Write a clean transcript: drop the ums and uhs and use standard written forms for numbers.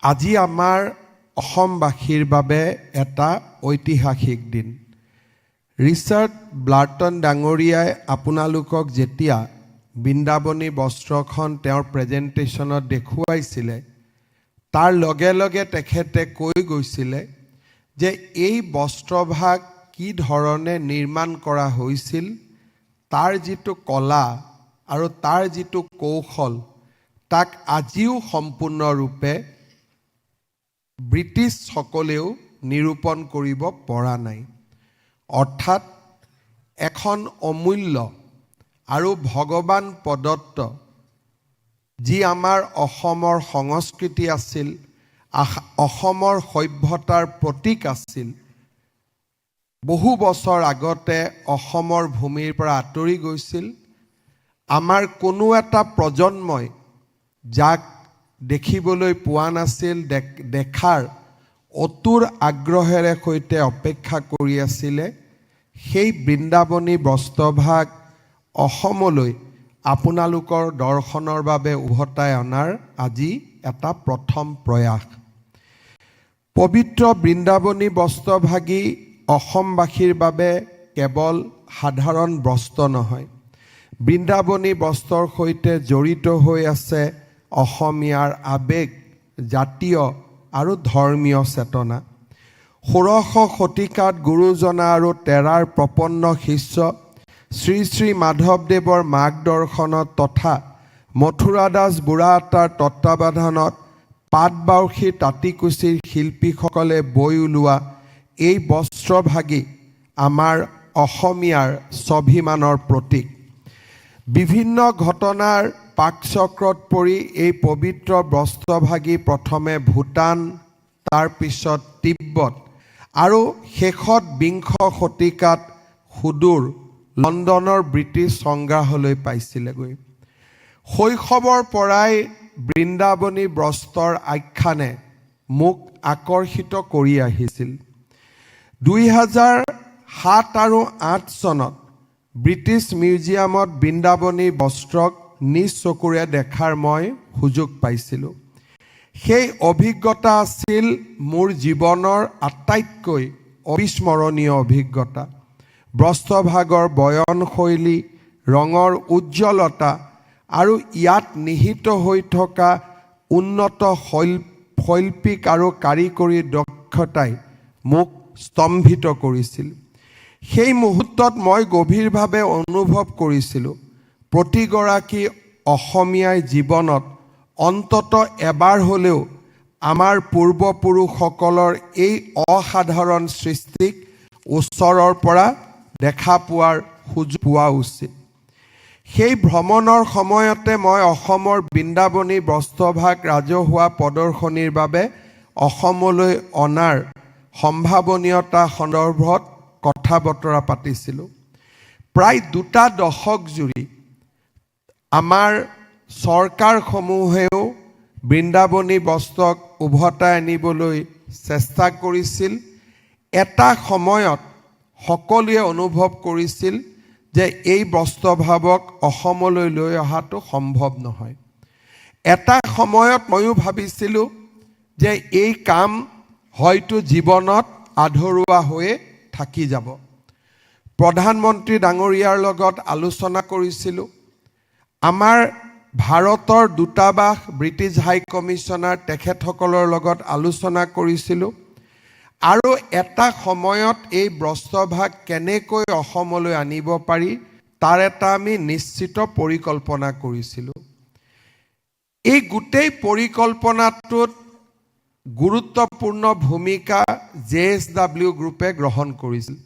আজি আমাৰ অসমবাসীৰ বাবে এটা ঐতিহাসিক দিন। ৰিচাৰ্ড ব্লাৰ্টন ডাঙৰীয়াই আপোনালোকক যেতিয়া বৃন্দাবনী বস্ত্ৰখন তেওঁৰ প্ৰেজেণ্টেশ্যনত দেখুৱাইছিলে, তাৰ লগে লগে তেখেতে কৈ গৈছিলে যে এই বস্ত্ৰভাগ কি ধৰণে নিৰ্মাণ কৰা হৈছিল, তাৰ যিটো কলা আৰু তাৰ যিটো কৌশল, তাক আজিও সম্পূৰ্ণৰূপে ব্ৰিটিছসকলেও নিৰূপণ কৰিব পৰা নাই। অৰ্থাৎ এখন অমূল্য আৰু ভগৱান প্ৰদত্ত যি আমাৰ অসমৰ সংস্কৃতি আছিল, অসমৰ সভ্যতাৰ প্ৰতীক আছিল, বহু বছৰ আগতে অসমৰ ভূমিৰ পৰা আঁতৰি গৈছিল। আমাৰ কোনো এটা প্ৰজন্মই যাক দেখিবলৈ পোৱা নাছিল, দেখাৰ অতুৰ আগ্ৰহেৰে সৈতে অপেক্ষা কৰি আছিলে। সেই বৃন্দাবনী বস্ত্ৰভাগ অসমলৈ আপোনালোকৰ দৰ্শনৰ বাবে উভতাই অনাৰ আজি এটা প্ৰথম প্ৰয়াস। পবিত্ৰ বৃন্দাবনী বস্ত্ৰভাগী অসমবাসীৰ বাবে কেৱল সাধাৰণ বস্ত্ৰ নহয়, বৃন্দাবনী বস্ত্ৰৰ সৈতে জড়িত হৈ আছে অসমীয়াৰ আৱেগ, জাতীয় আৰু ধৰ্মীয় চেতনা। 16শ শতিকাত গুৰুজনা আৰু তেৰাৰ প্ৰপন্ন শিষ্য শ্ৰী শ্ৰী মাধৱদেৱৰ মাৰ্গদৰ্শনত তথা মথুৰাদাস বুঢ়াতাৰ তত্বাৱধানত পাটবাউসী তাঁতীকুছিৰ শিল্পীসকলে বৈ ওলোৱা এই বস্ত্ৰভাগী আমাৰ অসমীয়াৰ স্বাভিমানৰ প্ৰতীক। বিভিন্ন ঘটনাৰ পাকচক্ৰত পৰি এই পবিত্ৰ বস্ত্ৰভাগী প্ৰথমে ভূটান, তাৰপিছত তিব্বত আৰু শেষত বিংশ শতিকাত সুদূৰ লণ্ডনৰ ব্ৰিটিছ সংগ্ৰহালয়লৈ পাইছিলেগৈ। শৈশৱৰ পৰাই বৃন্দাবনী বস্ত্ৰৰ আখ্যানে মোক আকৰ্ষিত কৰি আহিছিল। 2007 আৰু 2008 চনত ব্ৰিটিছ মিউজিয়ামত বৃন্দাবনী বস্ত্ৰক নিজ চকুৰে দেখাৰ মই সুযোগ পাইছিলোঁ। সেই অভিজ্ঞতা আছিল মোৰ জীৱনৰ আটাইতকৈ অবিস্মৰণীয় অভিজ্ঞতা। বস্ত্ৰভাগৰ বয়নশৈলী, ৰঙৰ উজ্জ্বলতা আৰু ইয়াত নিহিত হৈ থকা উন্নত শৈল্পিক আৰু কাৰিকৰী দক্ষতাই মোক স্তম্ভিত কৰিছিল। সেই মুহূৰ্তত মই গভীৰভাৱে অনুভৱ কৰিছিলোঁ, প্ৰতিগৰাকী অসমীয়াই জীৱনত অন্তত এবাৰ হ'লেও আমাৰ পূৰ্বপুৰুষসকলৰ এই অসাধাৰণ সৃষ্টিক ওচৰৰ পৰা দেখা পোৱাৰ সুযোগ পোৱা উচিত। সেই ভ্ৰমণৰ সময়তে মই অসমৰ বৃন্দাবনী বস্ত্ৰভাগ ৰাজহুৱা প্ৰদৰ্শনীৰ বাবে অসমলৈ অনাৰ সম্ভাৱনীয়তা সন্দৰ্ভত কথা বতৰা পাতিছিলোঁ। প্ৰায় 2 দশক জুৰি আমাৰ চৰকাৰসমূহেও বৃন্দাবনী বস্ত্ৰক উভতাই আনিবলৈ চেষ্টা কৰিছিল। এটা সময়ত সকলোৱে অনুভৱ কৰিছিল যে এই বস্ত্ৰভাৱক অসমলৈ লৈ অহাটো সম্ভৱ নহয়। এটা সময়ত ময়ো ভাবিছিলোঁ যে এই কাম হয়তো জীৱনত আধৰুৱা হৈয়ে থাকি যাব। প্ৰধানমন্ত্ৰী ডাঙৰীয়াৰ লগত আলোচনা কৰিছিলোঁ। আমাৰ ভাৰতৰ দূতাবাস, ব্ৰিটিছ হাই কমিছনাৰ তেখেতসকলৰ লগত আলোচনা কৰিছিলোঁ আৰু এটা সময়ত এই বস্ত্ৰভাগ কেনেকৈ অসমলৈ আনিব পাৰি তাৰ এটা আমি নিশ্চিত পৰিকল্পনা কৰিছিলোঁ। এই গোটেই পৰিকল্পনাটোত গুৰুত্বপূৰ্ণ ভূমিকা JSW গ্ৰুপে গ্ৰহণ কৰিছিল।